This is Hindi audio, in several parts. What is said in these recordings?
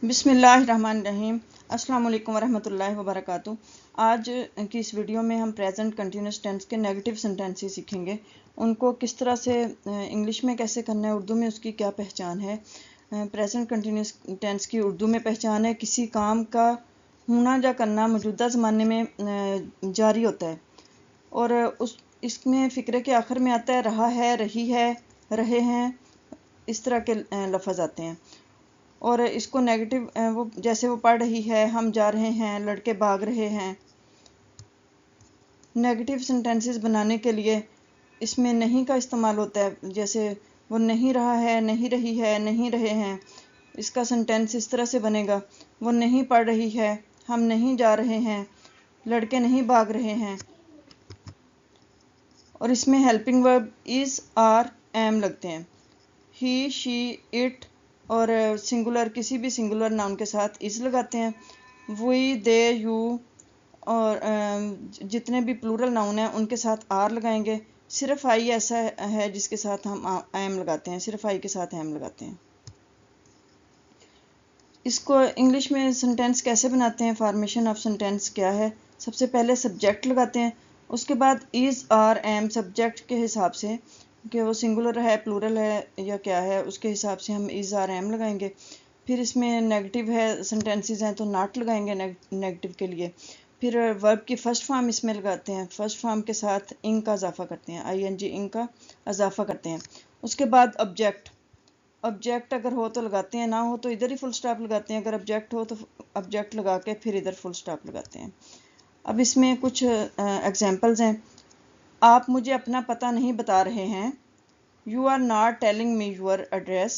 बिस्मिल्लाहिर्रहमानिर्रहीम। अस्सलाम वालेकुम वरहमतुल्लाहि वबरकातुहू। आज की इस वीडियो में हम प्रेजेंट कंटिन्यूस टेंस के नेगेटिव सेंटेंसेस सीखेंगे। उनको किस तरह से इंग्लिश में कैसे करना है, उर्दू में उसकी क्या पहचान है। प्रेजेंट कंटिन्यूस टेंस की उर्दू में पहचान है किसी काम का होना या करना मौजूदा ज़माने में जारी होता है, और इसमें फ़िक्रे के आखिर में आता है रहा है, रही है, रहे हैं, इस तरह के लफ्ज़ आते हैं। और इसको नेगेटिव वो जैसे वो पढ़ रही है, हम जा रहे हैं, लड़के भाग रहे हैं। नेगेटिव सेंटेंसेस बनाने के लिए इसमें नहीं का इस्तेमाल होता है। जैसे वो नहीं रहा है, नहीं रही है, नहीं रहे हैं। इसका सेंटेंस इस तरह से बनेगा, वो नहीं पढ़ रही है, हम नहीं जा रहे हैं, लड़के नहीं भाग रहे हैं। और इसमें helping verb is, are, am लगते हैं। ही, शी, इट और सिंगुलर किसी भी सिंगुलर नाउन के साथ इज़ लगाते हैं। वी, दे, यू और जितने भी प्लूरल नाउन हैं उनके साथ आर लगाएंगे। सिर्फ आई ऐसा है जिसके साथ हम एम लगाते हैं, सिर्फ आई के साथ एम लगाते हैं। इसको इंग्लिश में सेंटेंस कैसे बनाते हैं, फॉर्मेशन ऑफ सेंटेंस क्या है। सबसे पहले सब्जेक्ट लगाते हैं, उसके बाद इज़, आर, एम सब्जेक्ट के हिसाब से कि वो सिंगुलर है, प्लूरल है या क्या है, उसके हिसाब से हम इज़, आर, एम लगाएंगे। फिर इसमें नेगेटिव है सेंटेंसेस हैं तो नॉट लगाएंगे नेगेटिव के लिए। फिर वर्ब की फ़र्स्ट फॉर्म इसमें लगाते हैं, फर्स्ट फॉर्म के साथ इंग का इजाफा करते हैं, ING इंग का इजाफा करते हैं। उसके बाद ऑब्जेक्ट, ऑब्जेक्ट अगर हो तो लगाते हैं, ना हो तो इधर ही फुल स्टॉप लगाते हैं। अगर ऑब्जेक्ट हो तो ऑब्जेक्ट लगा के फिर इधर फुल स्टॉप लगाते हैं। अब इसमें कुछ एग्जांपल्स हैं। आप मुझे अपना पता नहीं बता रहे हैं, you are not telling me your address.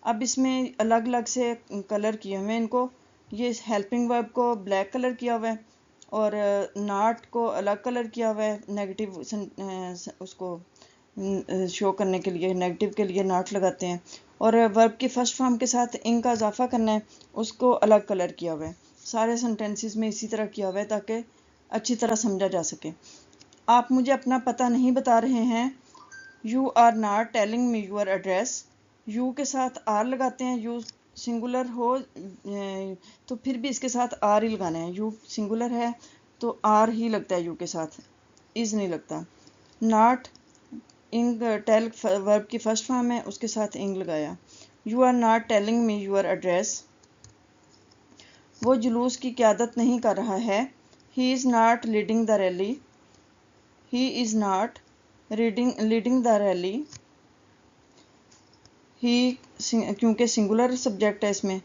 अब इसमें अलग अलग से कलर किए हुए हैं इनको। ये हेल्पिंग वर्ब को ब्लैक कलर किया हुआ है और नॉट को अलग कलर किया हुआ है, नेगेटिव उसको शो करने के लिए, नेगेटिव के लिए नॉट लगाते हैं। और वर्ब की फर्स्ट फॉर्म के साथ इंग का इजाफा करना है, उसको अलग कलर किया हुआ है। सारे सेंटेंसेस में इसी तरह किया हुआ है ताकि अच्छी तरह समझा जा सके। आप मुझे अपना पता नहीं बता रहे हैं, you are not telling me your address. You के साथ आर लगाते हैं, यू सिंगुलर हो तो फिर भी इसके साथ आर ही लगाना है। यू सिंगुलर है तो आर ही लगता है यू के साथ, इज़ नहीं लगता। नॉट इंग टेल वर्ब की फर्स्ट फॉर्म है, उसके साथ इंग लगाया। You are not telling me your address. वो जुलूस की क़यादत नहीं कर रहा है, he is not leading the rally. He is not leading the rally. He क्योंकि सिंगुलर सब्जेक्ट है इसमें,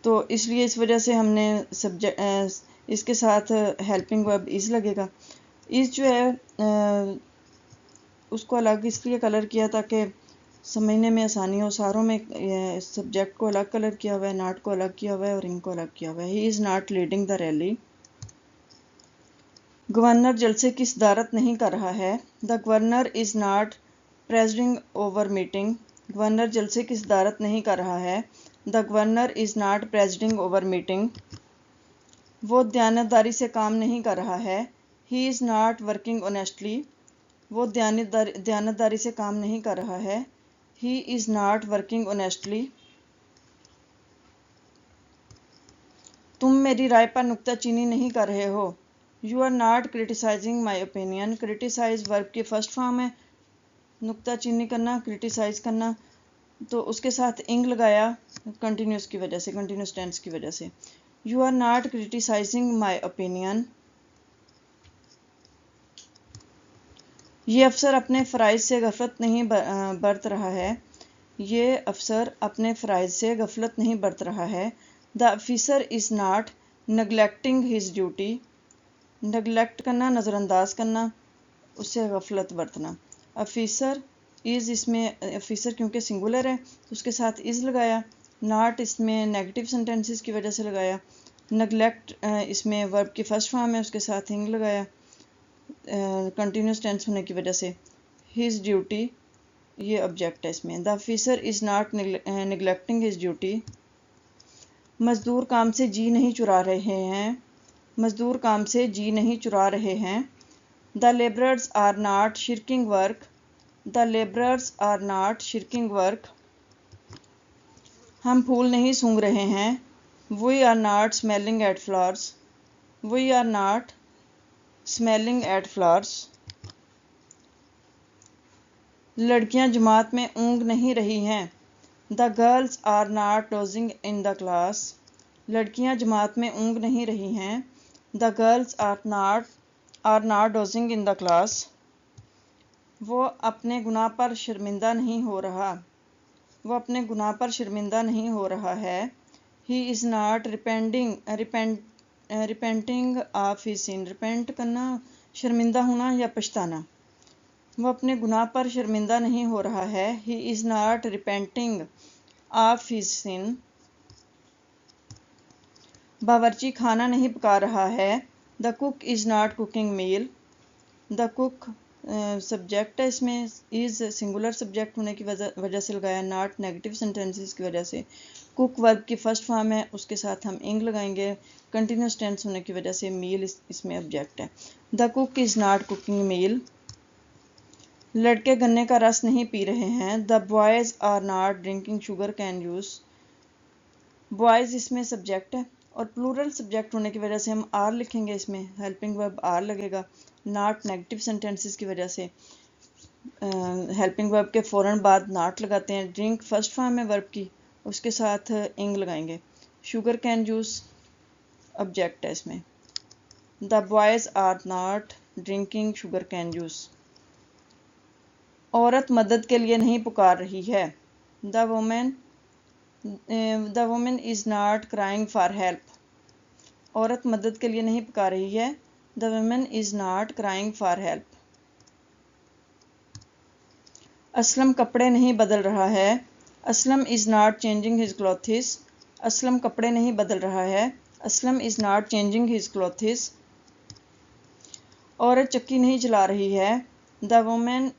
तो इसलिए इस वजह से हमने सब्जेक्ट इसके साथ हेल्पिंग वर्ब इज़ लगेगा। इज़ जो है उसको अलग इसलिए कलर किया ताकि समझने में आसानी हो। सारों में सब्जेक्ट को अलग कलर किया हुआ है, नॉट को अलग किया हुआ है और इंग को अलग किया हुआ है। He is not leading the rally. Governor जलसे की सदारत नहीं कर रहा है, the governor is not presiding over meeting. Governor जलसे की सदारत नहीं कर रहा है, the governor is not presiding over meeting. वो दयानतदारी से काम नहीं कर रहा है, he is not working honestly. वो दयानतदारी से काम नहीं कर रहा है, he is not working honestly. तुम मेरी राय पर नुक्ताचीनी नहीं कर रहे हो, you are not criticising my opinion. Criticise verb की फर्स्ट फॉर्म है, नुक्ताचीनी करना, क्रिटिसाइज करना, तो उसके साथ इंग लगाया कंटिन्यूस की वजह से, कंटिन्यूस टेंस की वजह से। You are not criticising my opinion. ये अफसर अपने फ़राइज़ से गफलत नहीं बरत रहा है, ये अफसर अपने फ़राइज़ से गफलत नहीं बरत रहा है। The officer is not neglecting his duty. Neglect करना, नज़रअंदाज करना, उससे गफलत बरतना। ऑफिसर इज़, इसमें ऑफिसर क्योंकि सिंगुलर है तो उसके साथ इज़ लगाया। नॉट इसमें नेगेटिव सेंटेंसेस की वजह से लगाया। नेगलेक्ट इसमें वर्ब की फर्स्ट फॉर्म है, उसके साथ इंग लगाया कंटिन्यूस टेंस होने की वजह से। हिज ड्यूटी ये ऑब्जेक्ट है इसमें। The officer is not neglecting his duty. मज़दूर काम से जी नहीं चुरा रहे हैं, मज़दूर काम से जी नहीं चुरा रहे हैं। The labourers are not shirking work. The labourers are not shirking work. हम फूल नहीं सूंघ रहे हैं, we are not smelling at flowers, we are not smelling at flowers. लड़कियां जमात में ऊँग नहीं रही हैं, the girls are not dozing in the class. लड़कियां जमात में ऊँग नहीं रही हैं, the girls are not dozing in the class. वो अपने गुनाह पर शर्मिंदा नहीं हो रहा, वो अपने गुनाह पर शर्मिंदा नहीं हो रहा है। He is not repenting of his sin. Repent करना, शर्मिंदा होना या पछताना। वो अपने गुनाह पर शर्मिंदा नहीं हो रहा है। He is not repenting of his sin. बावर्ची खाना नहीं पका रहा है, the cook is not cooking meal. The cook subject है, इसमें इज़ सिंगुलर सब्जेक्ट होने की वजह से लगाया, नॉट नेगेटिव सेंटेंसेस की वजह से। कुक वर्ब की फर्स्ट फॉर्म है, उसके साथ हम इंग लगाएंगे। कंटिन्यूस टेंस होने की वजह से मील इसमें ऑब्जेक्ट है। The cook is not cooking meal. लड़के गन्ने का रस नहीं पी रहे हैं, the boys are not drinking sugar cane juice. Boys इसमें सब्जेक्ट है और प्लूरल सब्जेक्ट होने की वजह से हम आर लिखेंगे, इसमें हेल्पिंग वर्ब आर लगेगा। नॉट नेगेटिव सेंटेंसेस की वजह से हेल्पिंग वर्ब के फ़ौरन बाद नॉट लगाते हैं। ड्रिंक फर्स्ट फॉर्म है वर्ब की, उसके साथ इंग लगाएंगे। शुगर कैन जूस ऑब्जेक्ट है इसमें। The boys are not drinking sugar cane juice. औरत मदद के लिए नहीं पुकार रही है, the women is not crying for help. औरत मदद के लिए नहीं पुकार रही है, the women is not crying for help. Aslam कपड़े नहीं बदल रहा है, Aslam is not changing his clothes. Aslam कपड़े नहीं बदल रहा है, Aslam is not changing his clothes. औरत चक्की नहीं चला रही है, the women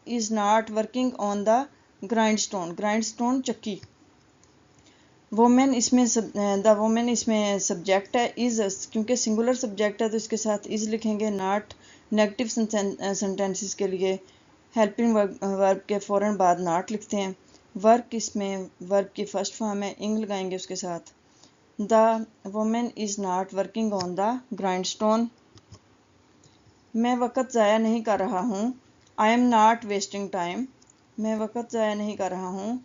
is not working on the grindstone. Grindstone चक्की। वोमेन इसमें द वोमेन इसमें सब्जेक्ट है, इज़ क्योंकि सिंगुलर सब्जेक्ट है तो इसके साथ इज़ लिखेंगे। नॉट नेगेटिव सेंटेंसेस के लिए हेल्पिंग वर्ब के फ़ौरन बाद नॉट लिखते हैं। वर्क इसमें वर्ब की फर्स्ट फॉर्म है, इंग लगाएंगे उसके साथ। The women is not working on the grindstone. मैं वक़्त ज़ाया नहीं कर रहा हूँ, I am not wasting time. मैं वक़्त ज़ाया नहीं कर रहा हूँ,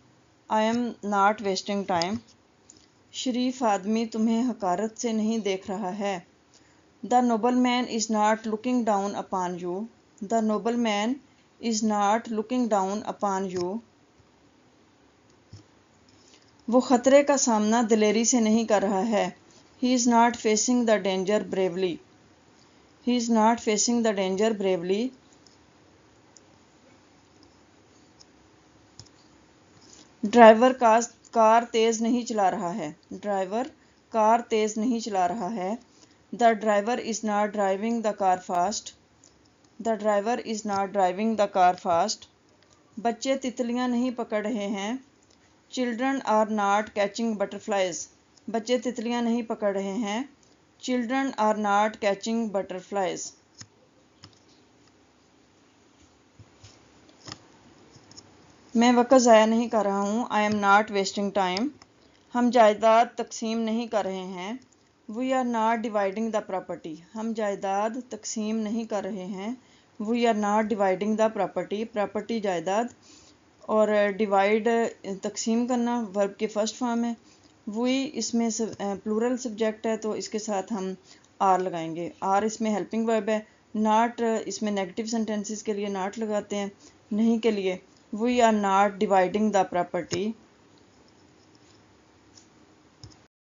I am not wasting time. शरीफ आदमी तुम्हें हकारत से नहीं देख रहा है, the noble man is not looking down upon you. The noble man is not looking down upon you. वो ख़तरे का सामना दिलेरी से नहीं कर रहा है, he is not facing the danger bravely. He is not facing the danger bravely. Driver car तेज़ नहीं चला रहा है, ड्राइवर कार तेज़ नहीं चला रहा है। The driver is not driving the car fast. The driver is not driving the car fast. बच्चे तितलियां नहीं पकड़ रहे हैं, children are not catching butterflies. बच्चे तितलियां नहीं पकड़ रहे हैं, children are not catching butterflies. मैं वक़्त ज़ाया नहीं कर रहा हूँ, I am not wasting time. हम जायदाद तकसीम नहीं कर रहे हैं, we are not dividing the property. हम जायदाद तकसीम नहीं कर रहे हैं, we are not dividing the property. Property जायदाद और डिवाइड तकसीम करना वर्ब की फर्स्ट फॉर्म है। वी इसमें प्लूरल सब्जेक्ट है तो इसके साथ हम आर लगाएंगे। आर इसमें हेल्पिंग वर्ब है। नॉट इसमें नेगेटिव सेंटेंसेस के लिए नॉट लगाते हैं, नहीं के लिए। We are not dividing the property.